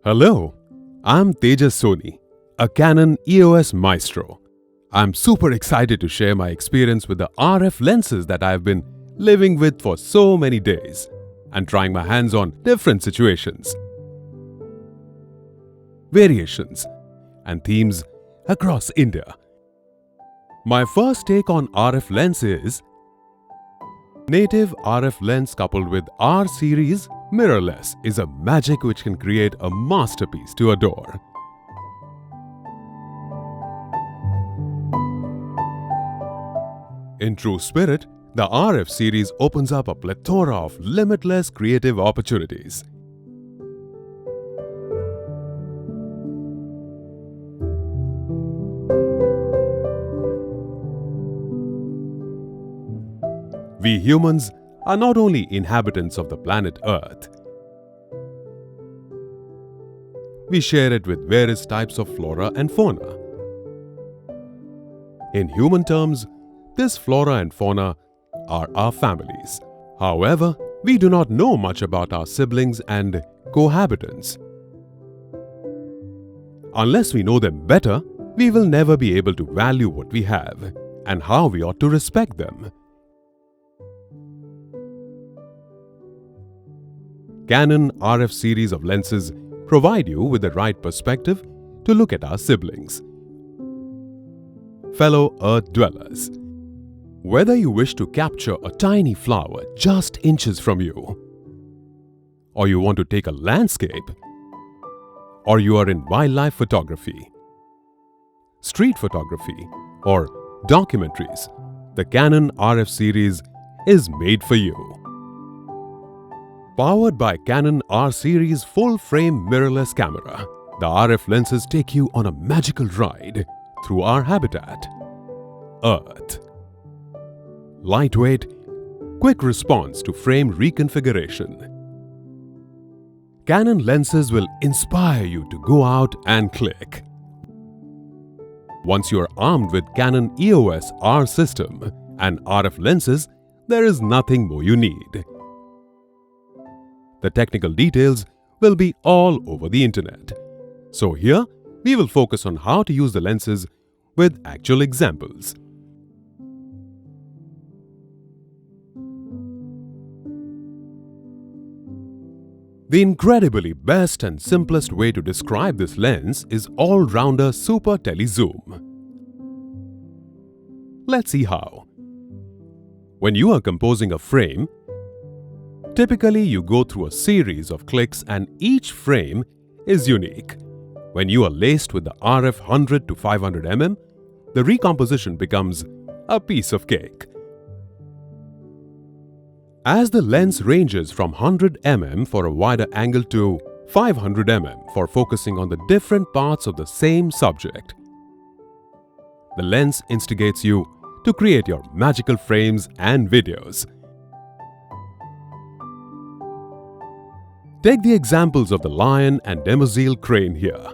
Hello, I'm Tejas Soni, a Canon EOS Maestro. I'm super excited to share my experience with the RF lenses that I've been living with for so many days and trying my hands on different situations, variations, and themes across India. My first take on RF lens is native RF lens coupled with R series Mirrorless is a magic which can create a masterpiece to adore. In true spirit, the RF series opens up a plethora of limitless creative opportunities. We humans are not only inhabitants of the planet Earth, we share it with various types of flora and fauna. In human terms, this flora and fauna are our families. However, we do not know much about our siblings and cohabitants. Unless we know them better, we will never be able to value what we have and how we ought to respect them. Canon RF series of lenses provide you with the right perspective to look at our siblings. Fellow Earth dwellers, whether you wish to capture a tiny flower just inches from you, or you want to take a landscape, or you are in wildlife photography, street photography, or documentaries, the Canon RF series is made for you. Powered by Canon R series full-frame mirrorless camera, the RF lenses take you on a magical ride through our habitat, Earth. Lightweight, quick response to frame reconfiguration. Canon lenses will inspire you to go out and click. Once you are armed with Canon EOS R system and RF lenses, there is nothing more you need. The technical details will be all over the internet. So here, we will focus on how to use the lenses with actual examples. The incredibly best and simplest way to describe this lens is all-rounder super tele-zoom. Let's see how. When you are composing a frame, typically you go through a series of clicks and each frame is unique. When you are laced with the RF100-500mm, the recomposition becomes a piece of cake. As the lens ranges from 100mm for a wider angle to 500mm for focusing on the different parts of the same subject, the lens instigates you to create your magical frames and videos. Take the examples of the lion and demoiselle crane here.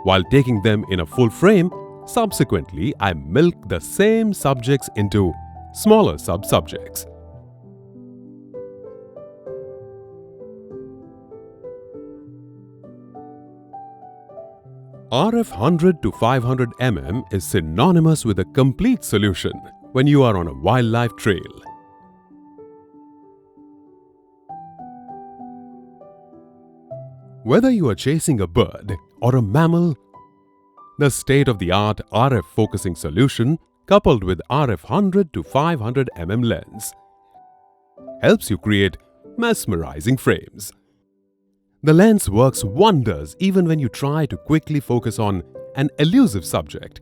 While taking them in a full frame, subsequently I milk the same subjects into smaller sub-subjects. RF100-500mm is synonymous with a complete solution when you are on a wildlife trail. Whether you are chasing a bird or a mammal, the state-of-the-art RF focusing solution coupled with RF100-500mm lens helps you create mesmerizing frames. The lens works wonders even when you try to quickly focus on an elusive subject,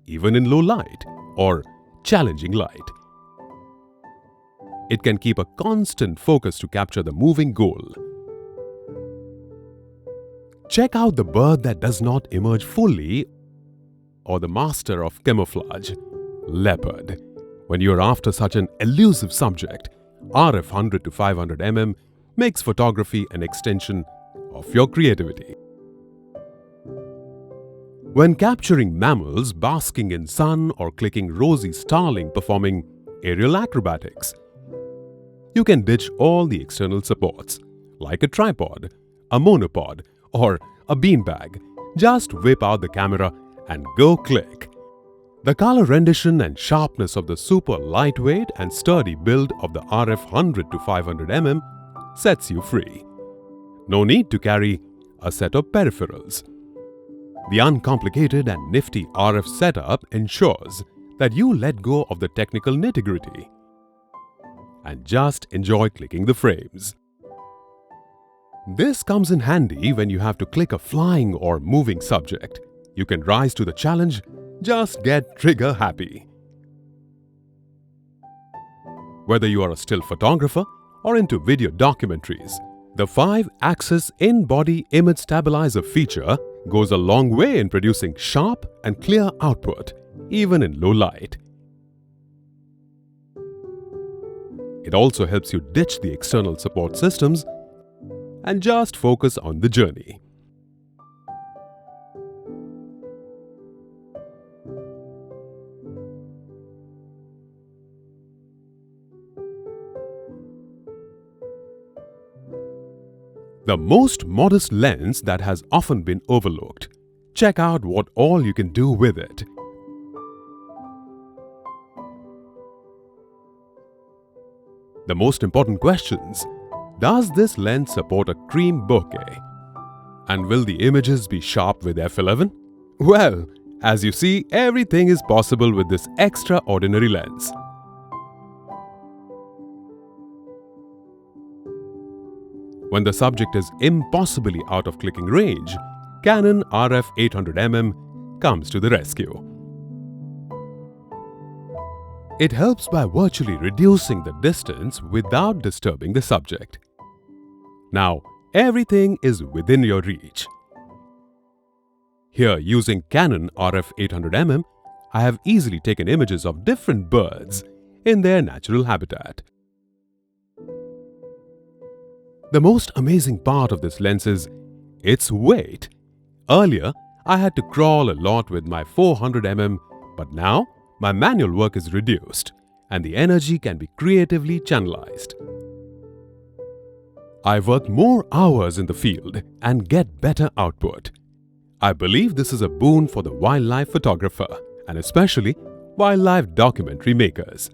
even in low light or challenging light. It can keep a constant focus to capture the moving goal. Check out the bird that does not emerge fully or the master of camouflage, leopard. When you're after such an elusive subject, RF100-500mm makes photography an extension of your creativity. When capturing mammals basking in sun or clicking rosy starling performing aerial acrobatics, you can ditch all the external supports like a tripod, a monopod, or a beanbag. Just whip out the camera and go click. The color rendition and sharpness of the super lightweight and sturdy build of the RF100-500mm sets you free. No need to carry a set of peripherals. The uncomplicated and nifty RF setup ensures that you let go of the technical nitty-gritty and just enjoy clicking the frames. This comes in handy when you have to click a flying or moving subject. You can rise to the challenge, just get trigger happy. Whether you are a still photographer or into video documentaries, the 5-axis in-body image stabilizer feature goes a long way in producing sharp and clear output, even in low light. It also helps you ditch the external support systems and just focus on the journey. The most modest lens that has often been overlooked. Check out what all you can do with it. The most important questions: does this lens support a cream bokeh? And will the images be sharp with f11? Well, as you see, everything is possible with this extraordinary lens. When the subject is impossibly out of clicking range, Canon RF800mm comes to the rescue. It helps by virtually reducing the distance without disturbing the subject. Now, everything is within your reach. Here, using Canon RF800mm, I have easily taken images of different birds in their natural habitat. The most amazing part of this lens is its weight. Earlier, I had to crawl a lot with my 400mm, but now my manual work is reduced and the energy can be creatively channelized. I work more hours in the field and get better output. I believe this is a boon for the wildlife photographer and especially wildlife documentary makers.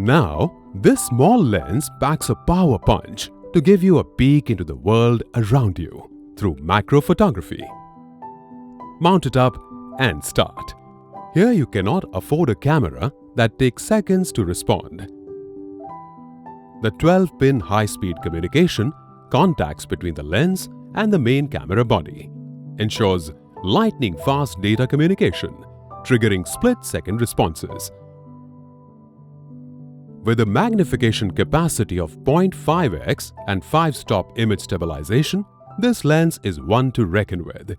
Now, this small lens packs a power punch to give you a peek into the world around you through macro photography. Mount it up and start. Here you cannot afford a camera that takes seconds to respond. The 12-pin high-speed communication contacts between the lens and the main camera body ensures lightning-fast data communication, triggering split-second responses. With a magnification capacity of 0.5x and 5-stop image stabilization, this lens is one to reckon with.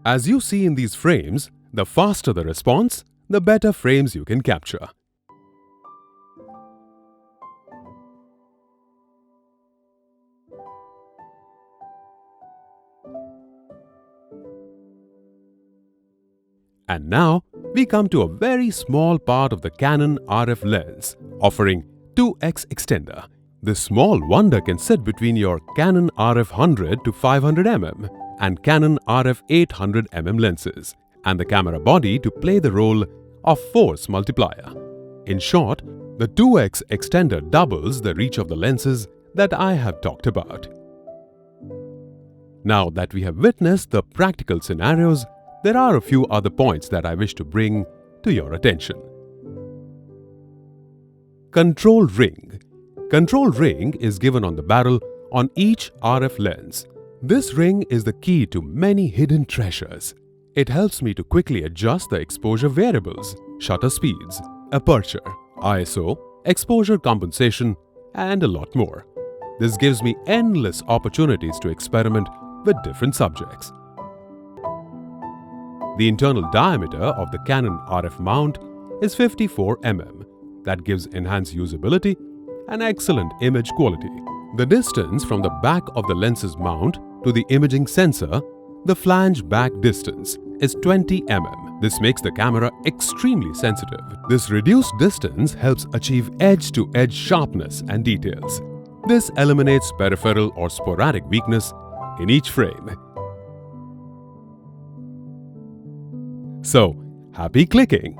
As you see in these frames, the faster the response, the better frames you can capture. And now, we come to a very small part of the Canon RF lens, offering 2x extender. This small wonder can sit between your Canon RF100-500mm and Canon RF800mm lenses, and the camera body to play the role of force multiplier. In short, the 2x extender doubles the reach of the lenses that I have talked about. Now that we have witnessed the practical scenarios, there are a few other points that I wish to bring to your attention. Control ring. Control ring is given on the barrel on each RF lens. This ring is the key to many hidden treasures. It helps me to quickly adjust the exposure variables, shutter speeds, aperture, ISO, exposure compensation, and a lot more. This gives me endless opportunities to experiment with different subjects. The internal diameter of the Canon RF mount is 54 mm. That gives enhanced usability and excellent image quality. The distance from the back of the lens's mount to the imaging sensor, the flange back distance, is 20 mm. This makes the camera extremely sensitive. This reduced distance helps achieve edge-to-edge sharpness and details. This eliminates peripheral or sporadic weakness in each frame. So, happy clicking!